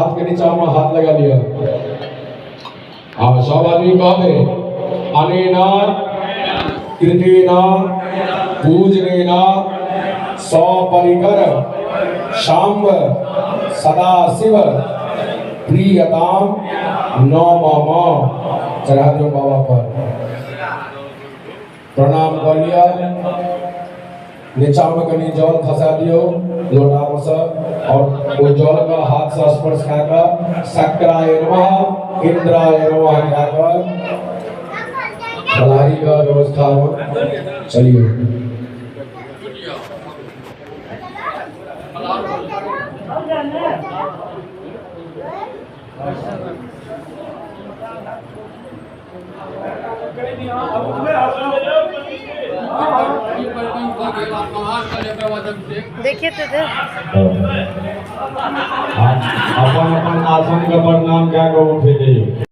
हाथ के नीचा में हाथ लगा लिया। हाँ, सब आदमी कहबे अनेना कृतेना पूजनेना सपरिकर शाम्ब सदाशिव प्रियताम नमः। चढ़ा दो बाबा पर, प्रणाम कर लिया। नीचा में कनी जल खसा दियो लोटा में से, और वो जल का हाथ से स्पर्श कर शक्राय नमः इंद्राय नमः कहकर फलाहारी का व्यवस्था में चलिए। देखिए तो अपन अपन आसन का प्रणाम क्या करो फिर